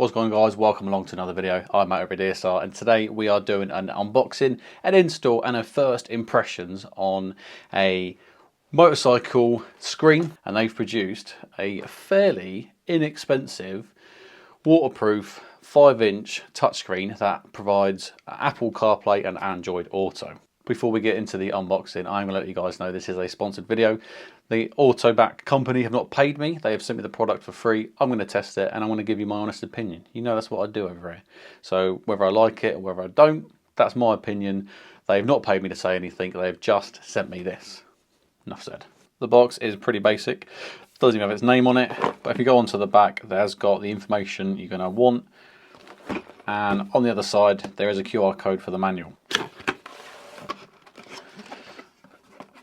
What's going on, guys? Welcome along to another video. I'm Matt with DSR, and today we are doing an unboxing, an install and a first impressions on a motorcycle screen. And they've produced a fairly inexpensive waterproof 5-inch touchscreen that provides Apple CarPlay and Android Auto. Before we get into the unboxing, I'm going to let you guys know this is a sponsored video. The Autoback company have not paid me. They have sent me the product for free. I'm going to test it and I'm going to give you my honest opinion. You know that's what I do over here. So whether I like it or whether I don't, that's my opinion. They've not paid me to say anything. They've just sent me this. Enough said. The box is pretty basic. Doesn't even have its name on it. But if you go onto the back, there's got the information you're going to want. And on the other side, there is a QR code for the manual.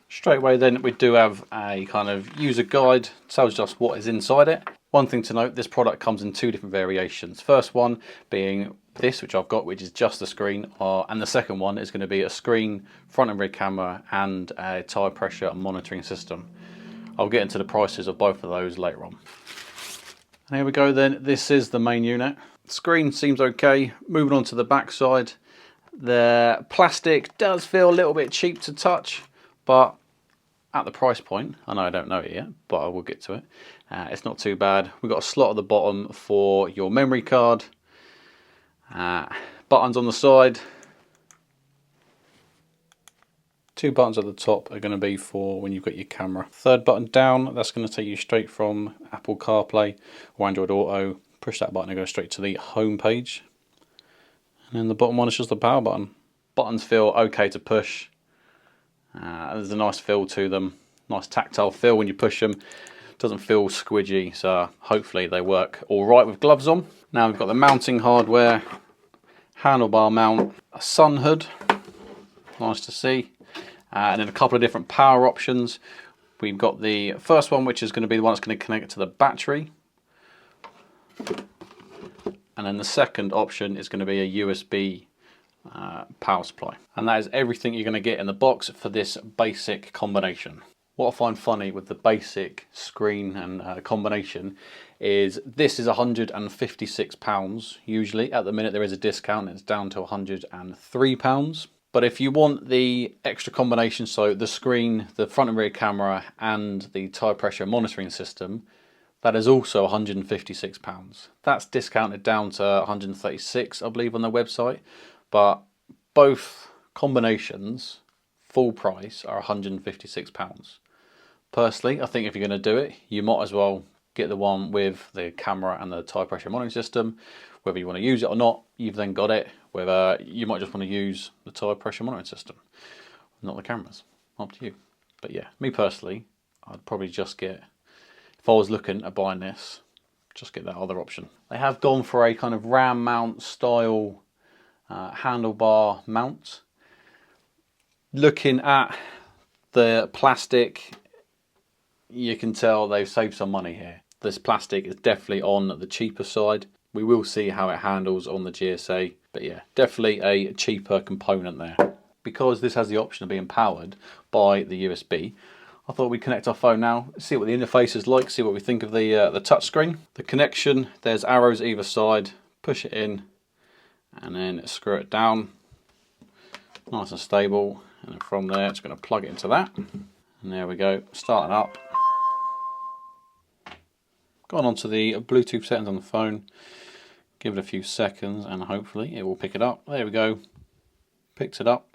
Straight away then we do have a kind of user guide, tells us what is inside it. One thing to note, this product comes in two different variations. First one being this, which I've got, which is just the screen, and the second one is going to be a screen, front and rear camera and a tire pressure monitoring system. I'll get into the prices of both of those later on. And here we go then, this is the main unit. The screen seems okay. Moving on to the back side, the plastic does feel a little bit cheap to touch, but at the price point, I know I don't know it yet, but I will get to it. It's not too bad. We've got a slot at the bottom for your memory card. Buttons on the side. Two buttons at the top are going to be for when you've got your camera. Third button down, that's going to take you straight from Apple CarPlay or Android Auto. Push that button and go straight to the home page. And then the bottom one is just the power button. Buttons feel okay to push. There's a nice feel to them, nice tactile feel when you push them. Doesn't feel squidgy, so hopefully they work all right with gloves on. Now we've got the mounting hardware, handlebar mount, a sun hood, nice to see, and then a couple of different power options. We've got the first one, which is going to be the one that's going to connect to the battery, and then the second option is going to be a USB power supply. And that is everything you're going to get in the box for this basic combination. What I find funny with the basic screen and combination is this is £156 usually. At the minute there is a discount, it's down to £103. But if you want the extra combination, so the screen, the front and rear camera and the tire pressure monitoring system, that is also £156. That's discounted down to £136, I believe, on their website. But both combinations, full price, are £156. Personally, I think if you're going to do it, you might as well get the one with the camera and the tire pressure monitoring system. Whether you want to use it or not, you've then got it. Whether you might just want to use the tire pressure monitoring system, not the cameras. Up to you. But yeah, me personally, I'd probably just get, if I was looking at buying this, just get that other option. They have gone for a kind of ram mount style handlebar mount. Looking at the plastic, you can tell they've saved some money here. This plastic is definitely on the cheaper side. We will see how it handles on the GSA, but yeah, definitely a cheaper component there. Because this has the option of being powered by the USB, I thought we'd connect our phone now, see what the interface is like, see what we think of the touchscreen. The connection, there's arrows either side, push it in, and then screw it down, nice and stable, and then from there it's going to plug it into that, and there we go, starting up. Gone on to the Bluetooth settings on the phone, give it a few seconds and hopefully it will pick it up. There we go, picked it up.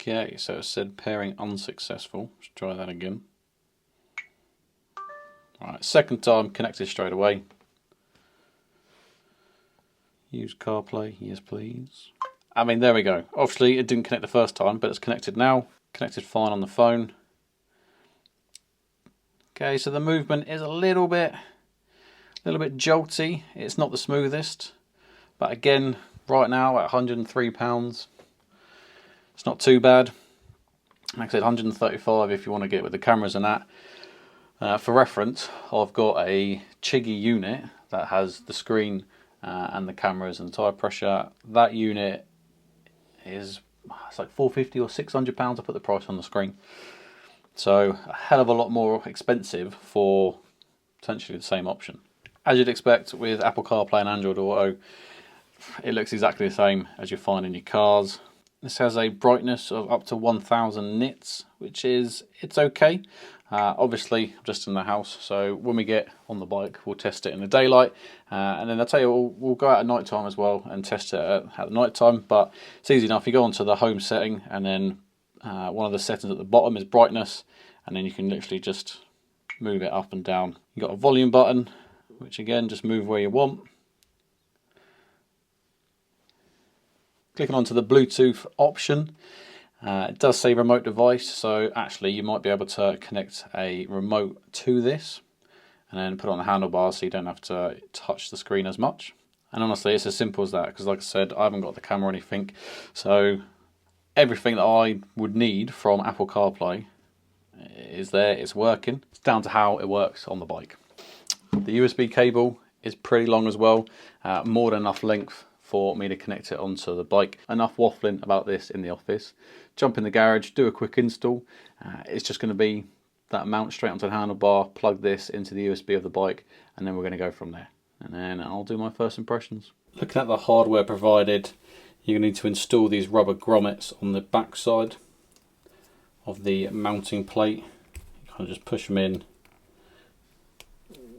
Okay, so it said pairing unsuccessful. Let's try that again. Alright, second time, connected straight away. Use CarPlay, yes please. I mean, there we go. Obviously it didn't connect the first time, but it's connected now. Connected fine on the phone. Okay, so the movement is a little bit jolty. It's not the smoothest. But again, right now at £103, it's not too bad. Like I said, £135 if you want to get with the cameras and that. For reference, I've got a Chiggy unit that has the screen and the cameras and the tire pressure. That unit is, it's like £450 or £600. I put the price on the screen. So a hell of a lot more expensive for potentially the same option. As you'd expect with Apple CarPlay and Android Auto, it looks exactly the same as you find in your cars. This has a brightness of up to 1000 nits, which is, it's okay. Obviously, I'm just in the house, so when we get on the bike, we'll test it in the daylight. And then I'll tell you, we'll go out at night time as well and test it at night time. But it's easy enough. You go onto the home setting, and then one of the settings at the bottom is brightness, and then you can literally just move it up and down. You've got a volume button, which again, just move where you want. Clicking onto the Bluetooth option, it does say remote device, so actually you might be able to connect a remote to this and then put it on the handlebars so you don't have to touch the screen as much. And honestly, it's as simple as that, because like I said, I haven't got the camera or anything, so everything that I would need from Apple CarPlay is there, it's working. It's down to how it works on the bike. The USB cable is pretty long as well, more than enough length for me to connect it onto the bike. Enough waffling about this in the office. Jump in the garage, do a quick install. It's just going to be that mount straight onto the handlebar, plug this into the USB of the bike, and then we're going to go from there. And then I'll do my first impressions. Looking at the hardware provided, you're going to need to install these rubber grommets on the back side of the mounting plate. You kind of just push them in,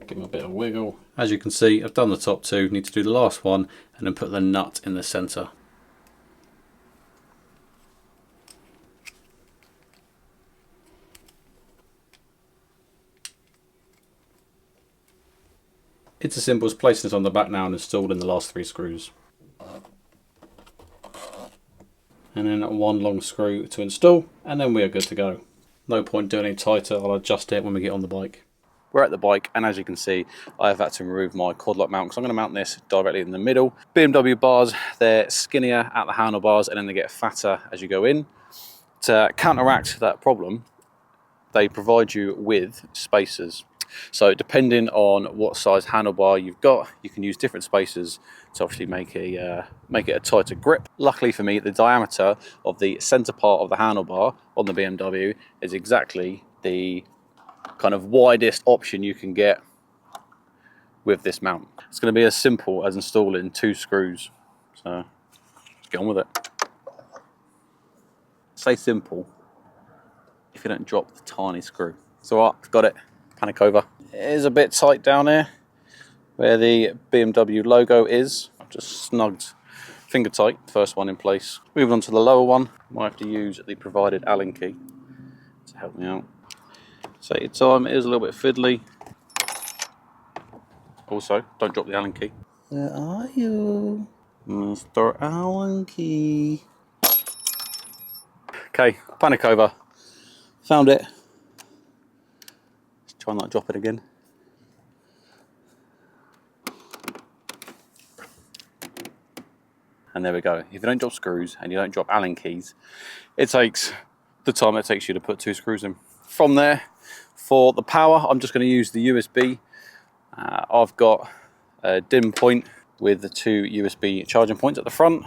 give them a bit of wiggle. As you can see, I've done the top two, need to do the last one and then put the nut in the centre. It's as simple as placing it on the back now and installing the last 3 screws. And then one long screw to install, and then we are good to go. No point doing any tighter, I'll adjust it when we get on the bike. We're at the bike, and as you can see, I've had to remove my quad lock mount because I'm going to mount this directly in the middle. BMW bars, they're skinnier at the handlebars and then they get fatter as you go in. To counteract that problem, they provide you with spacers. So depending on what size handlebar you've got, you can use different spacers to obviously make it a tighter grip. Luckily for me, the diameter of the center part of the handlebar on the BMW is exactly the kind of widest option you can get with this mount. It's going to be as simple as installing 2 screws. So let's get on with it. Say simple if you don't drop the tiny screw. It's alright, I've got it. Panic over. It is a bit tight down here where the BMW logo is. I've just snugged finger tight, first one in place. Moving on to the lower one, might have to use the provided Allen key to help me out. Take your time, it is a little bit fiddly. Also, don't drop the Allen key. Where are you, Mr. Allen key? Okay, panic over. Found it. Let's try not to drop it again. And there we go. If you don't drop screws and you don't drop Allen keys, it takes the time it takes you to put 2 screws in. From there, for the power, I'm just going to use the USB. I've got a dim point with the 2 USB charging points at the front.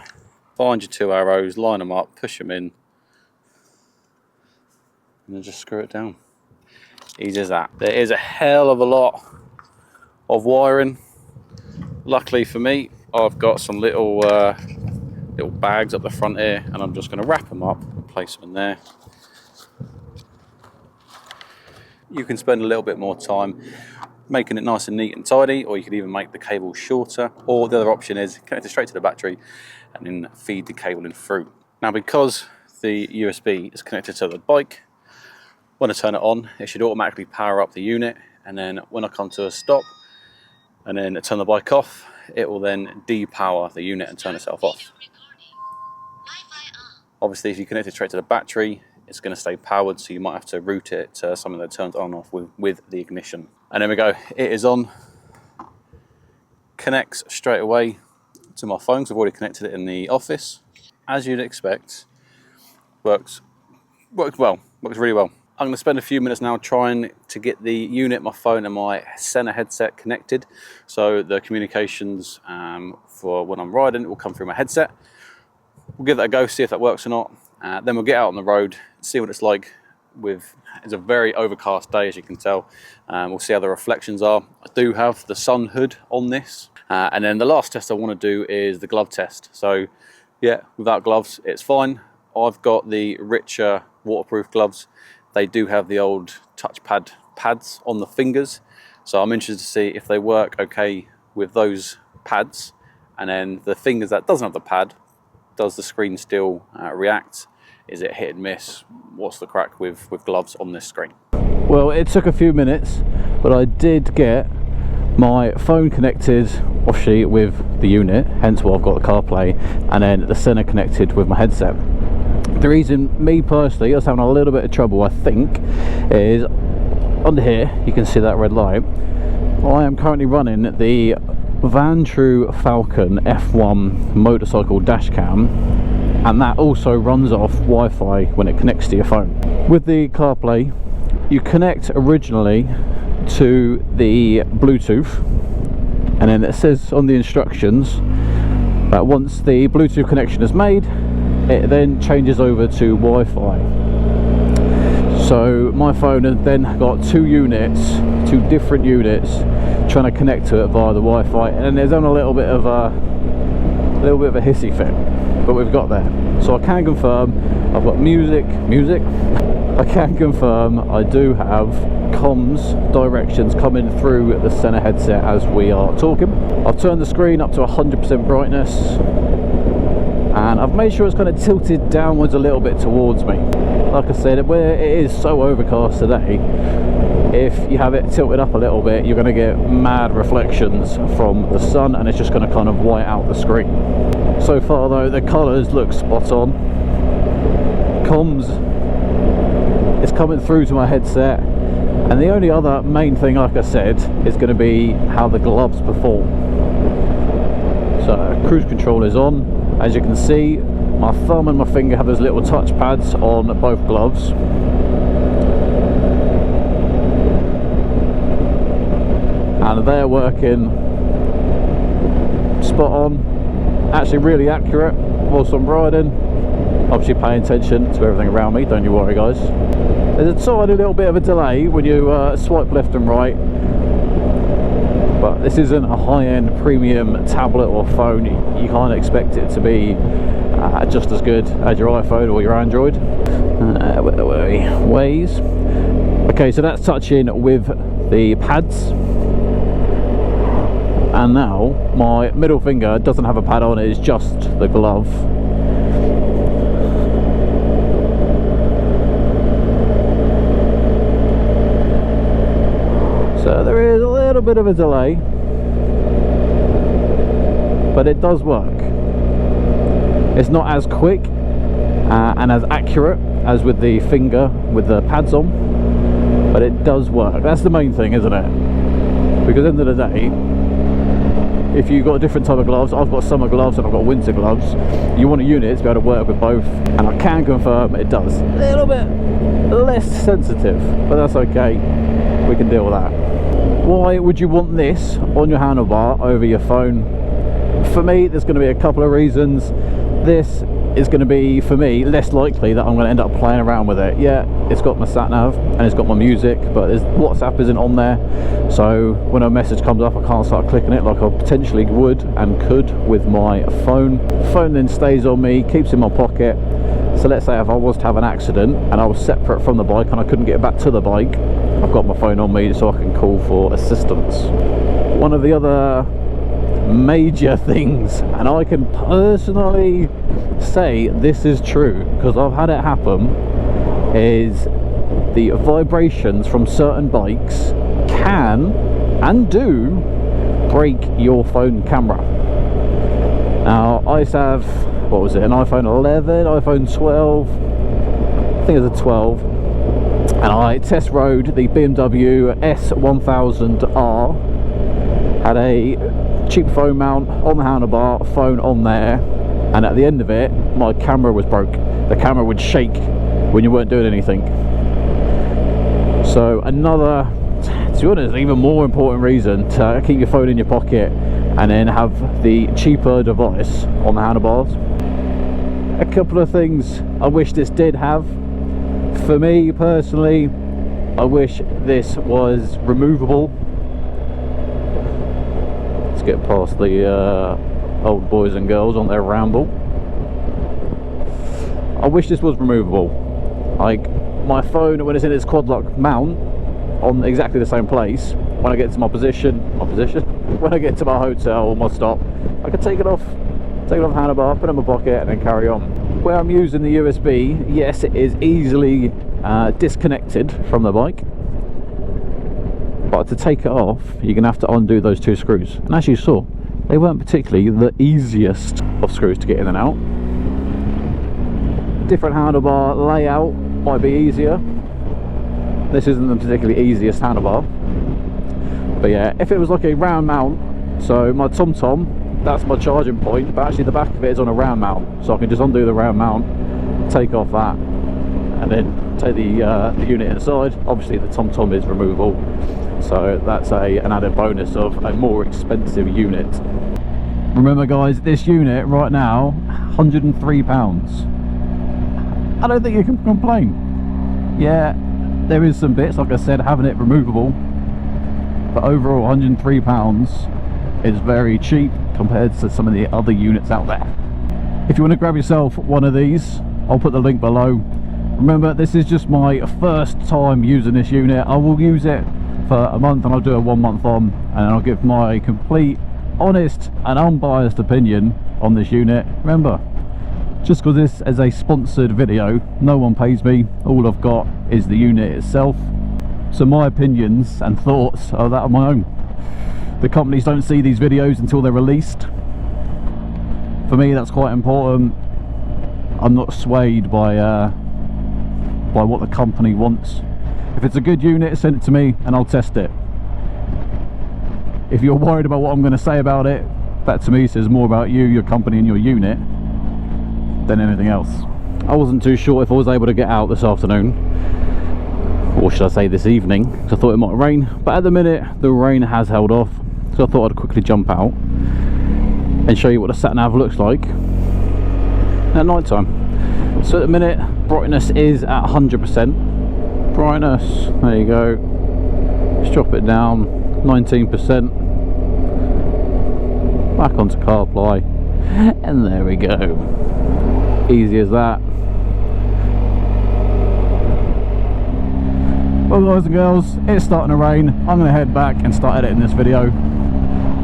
Find your 2 arrows, line them up, push them in, and then just screw it down. Easy as that. There is a hell of a lot of wiring. Luckily for me, I've got some little bags up the front here, and I'm just going to wrap them up and place them in there. You can spend a little bit more time making it nice and neat and tidy, or you could even make the cable shorter, or the other option is connect it straight to the battery and then feed the cable in through. Now, because the USB is connected to the bike, when I turn it on, it should automatically power up the unit, and then when I come to a stop and then turn the bike off, it will then depower the unit and turn itself off. Obviously, if you connect it straight to the battery, it's going to stay powered, so you might have to route it to something that turns on and off with the ignition. And there we go, it is on. Connects straight away to my phone, because I've already connected it in the office. As you'd expect, works really well. I'm going to spend a few minutes now trying to get the unit, my phone and my Senna headset connected, so the communications for when I'm riding will come through my headset. We'll give that a go, see if that works or not. Then we'll get out on the road, see what it's like it's a very overcast day, as you can tell. We'll see how the reflections are. I do have the sun hood on this. And then the last test I want to do is the glove test. So yeah, without gloves, it's fine. I've got the richer waterproof gloves. They do have the old touchpad pads on the fingers. So I'm interested to see if they work okay with those pads. And then the fingers that doesn't have the pad, does the screen still react? Is it hit and miss? What's the crack with gloves on this screen? Well, it took a few minutes, but I did get my phone connected obviously with the unit, hence why I've got the CarPlay, and then the center connected with my headset. The reason me personally I was having a little bit of trouble, I think, is under here you can see that red light. I am currently running the Vantrue Falcon F1 motorcycle dash cam, and that also runs off Wi-Fi when it connects to your phone. With the CarPlay, you connect originally to the Bluetooth, and then it says on the instructions that once the Bluetooth connection is made, it then changes over to Wi-Fi. So my phone has then got two different units trying to connect to it via the Wi-Fi, and there's on a little bit of a hissy fit, but we've got there. So I can confirm I've got music. I can confirm I do have comms directions coming through the center headset as we are talking. I've turned the screen up to 100% brightness, and I've made sure it's kind of tilted downwards a little bit towards me. Like I said, where it is so overcast today, if you have it tilted up a little bit, you're going to get mad reflections from the sun, and it's just going to kind of white out the screen. So far though, the colours look spot on. Comms is coming through to my headset, and the only other main thing, like I said, is going to be how the gloves perform. So cruise control is on. As you can see, my thumb and my finger have those little touch pads on both gloves. And they're working spot on, actually really accurate whilst I'm riding. Obviously paying attention to everything around me, don't you worry guys. There's a tiny little bit of a delay when you swipe left and right, but this isn't a high-end premium tablet or phone. You can't expect it to be just as good as your iPhone or your Android. Where were we? Ways. Okay, so that's touching with the pads. And now my middle finger doesn't have a pad on, it is just the glove. So there is a little bit of a delay, but it does work. It's not as quick and as accurate as with the finger with the pads on, but it does work. That's the main thing, isn't it? Because at the end of the day, if you've got a different type of gloves, I've got summer gloves and I've got winter gloves, you want a unit to be able to work with both, and I can confirm it does. A little bit less sensitive, but that's okay, we can deal with that. Why would you want this on your handlebar over your phone? For me, there's going to be a couple of reasons. This is going to be, for me, less likely that I'm going to end up playing around with it. Yeah, it's got my sat nav and it's got my music, but WhatsApp isn't on there, so when a message comes up I can't start clicking it like I potentially would and could with my phone. Phone then stays on me, keeps in my pocket. So let's say if I was to have an accident and I was separate from the bike and I couldn't get back to the bike, I've got my phone on me so I can call for assistance. One of the other major things, and I can personally say this is true because I've had it happen, is the vibrations from certain bikes can and do break your phone camera. Now I used to have, what was it, an iPhone 11, iPhone 12, I think it was a 12, and I test rode the BMW S1000R, had a cheap phone mount on the handlebar, phone on there, and at the end of it my camera was broke. The camera would shake when you weren't doing anything. So another, to be honest, even more important reason to keep your phone in your pocket and then have the cheaper device on the handlebars. A couple of things I wish this did have. For me personally, I wish this was removable. Let's get past the old boys and girls on their ramble. I wish this was removable. Like, my phone, when it's in its quad lock mount on exactly the same place, when I get to my position, when I get to my hotel or my stop, I can take it off handlebar, put it in my pocket, and then carry on. Where I'm using the USB, yes, it is easily disconnected from the bike, but to take it off, you're gonna have to undo those 2 screws. And as you saw, they weren't particularly the easiest of screws to get in and out. Different handlebar layout might be easier. This isn't the particularly easiest handlebar. But yeah, if it was like a round mount, so my TomTom, that's my charging point, but actually the back of it is on a round mount, so I can just undo the round mount, take off that, and then take the unit inside. Obviously the TomTom is removable, so that's an added bonus of a more expensive unit. Remember guys, this unit right now, £103. I don't think you can complain. Yeah, there is some bits, like I said, having it removable, but overall £103 is very cheap compared to some of the other units out there. If you want to grab yourself one of these, I'll put the link below. Remember, this is just my first time using this unit. I will use it for a month and I'll do a 1 month on, and I'll give my complete, honest and unbiased opinion on this unit. Remember, just because this is a sponsored video, no one pays me. All I've got is the unit itself, so my opinions and thoughts are that of my own. The companies don't see these videos until they're released. For me, that's quite important. I'm not swayed by what the company wants. If it's a good unit, send it to me and I'll test it. If you're worried about what I'm going to say about it, that to me says more about you, your company and your unit than anything else. I wasn't too sure if I was able to get out this afternoon, or should I say this evening, because I thought it might rain, but at the minute the rain has held off, so I thought I'd quickly jump out and show you what the sat nav looks like at night time. So at the minute, brightness is at 100%. Brightness, there you go. Let's drop it down, 19%. Back onto CarPlay, and there we go. Easy as that. Well guys and girls, it's starting to rain. I'm going to head back and start editing this video.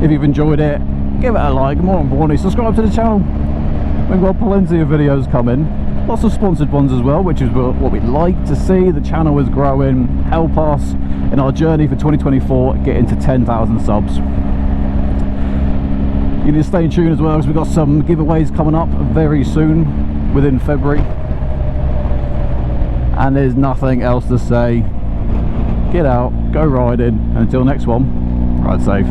If you've enjoyed it, give it a like. More importantly, subscribe to the channel. We've got plenty of videos coming, lots of sponsored ones as well, which is what we'd like to see. The channel is growing. Help us in our journey for 2024, getting to 10,000 subs. You need to stay in tune as well, because we've got some giveaways coming up very soon, within February. And there's nothing else to say. Get out, go riding, and until next one, ride safe.